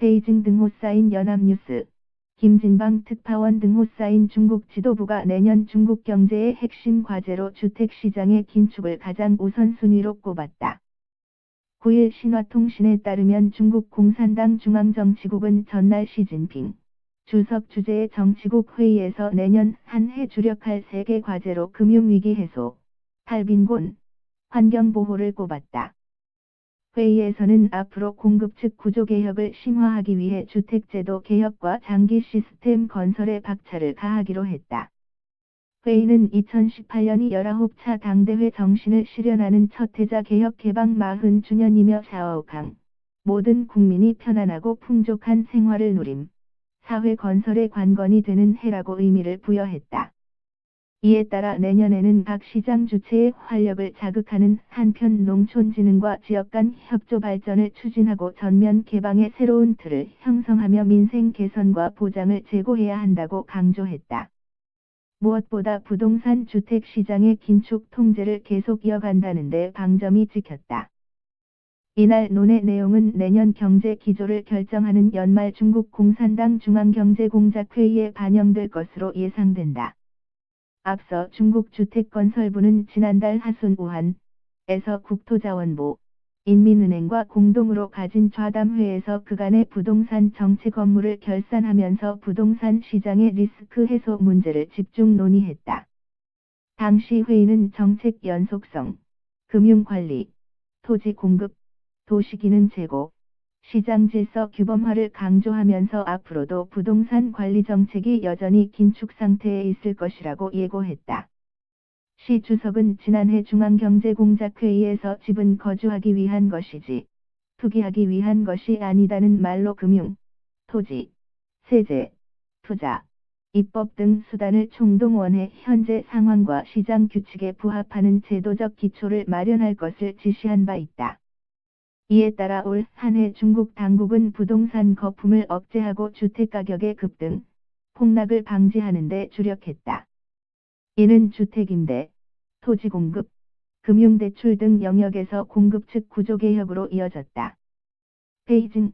베이징 등호 쌓인 연합뉴스. 김진방 특파원 등호 쌓인 중국 지도부가 내년 중국 경제의 핵심 과제로 주택시장의 긴축을 가장 우선순위로 꼽았다. 9일 신화통신에 따르면 중국 공산당 중앙정치국은 전날 시진핑 주석 주재의 정치국 회의에서 내년 한 해 주력할 3개 과제로 금융위기 해소, 탈빈곤, 환경보호를 꼽았다. 회의에서는 앞으로 공급 측 구조개혁을 심화하기 위해 주택제도 개혁과 장기 시스템 건설에 박차를 가하기로 했다. 회의는 2018년이 19차 당대회 정신을 실현하는 첫 해자 개혁 개방 40주년이며 샤오강, 모든 국민이 편안하고 풍족한 생활을 누림, 사회 건설의 관건이 되는 해라고 의미를 부여했다. 이에 따라 내년에는 각 시장 주체의 활력을 자극하는 한편 농촌진흥과 지역 간 협조 발전을 추진하고 전면 개방의 새로운 틀을 형성하며 민생 개선과 보장을 제고해야 한다고 강조했다. 무엇보다 부동산 주택 시장의 긴축 통제를 계속 이어간다는 데 방점이 찍혔다. 이날 논의 내용은 내년 경제 기조를 결정하는 연말 중국 공산당 중앙경제공작회의에 반영될 것으로 예상된다. 앞서 중국 주택건설부는 지난달 하순 우한에서 국토자원부, 인민은행과 공동으로 가진 좌담회에서 그간의 부동산 정책 업무를 결산하면서 부동산 시장의 리스크 해소 문제를 집중 논의했다. 당시 회의는 정책 연속성, 금융관리, 토지 공급, 도시기능 제고, 시장 질서 규범화를 강조하면서 앞으로도 부동산 관리 정책이 여전히 긴축 상태에 있을 것이라고 예고했다. 시 주석은 지난해 중앙경제공작회의에서 집은 거주하기 위한 것이지 투기하기 위한 것이 아니다는 말로 금융, 토지, 세제, 투자, 입법 등 수단을 총동원해 현재 상황과 시장 규칙에 부합하는 제도적 기초를 마련할 것을 지시한 바 있다. 이에 따라 올 한 해 중국 당국은 부동산 거품을 억제하고 주택가격의 급등, 폭락을 방지하는 데 주력했다. 이는 주택임대, 토지 공급, 금융대출 등 영역에서 공급 측 구조개혁으로 이어졌다. 베이징,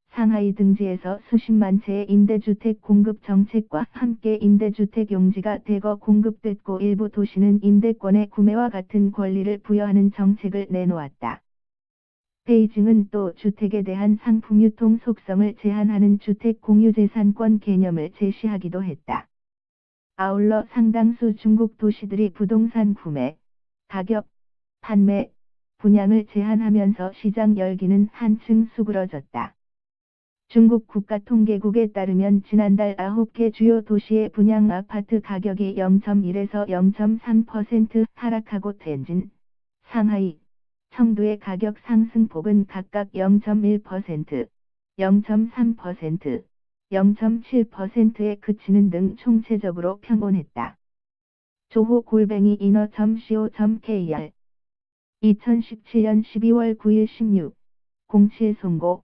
상하이 등지에서 수십만 채의 임대주택 공급 정책과 함께 임대주택 용지가 대거 공급됐고 일부 도시는 임대권의 구매와 같은 권리를 부여하는 정책을 내놓았다. 베이징은 또 주택에 대한 상품 유통 속성을 제한하는 주택 공유재산권 개념을 제시하기도 했다. 아울러 상당수 중국 도시들이 부동산 구매, 가격, 판매, 분양을 제한하면서 시장 열기는 한층 수그러졌다. 중국 국가통계국에 따르면 지난달 9개 주요 도시의 분양 아파트 가격이 0.1에서 0.3% 하락하고 텐진, 상하이, 청두의 가격 상승폭은 각각 0.1%, 0.3%, 0.7%에 그치는 등 총체적으로 평온했다. 조호@inno.co.kr 2017년 12월 9일 16, 07 송고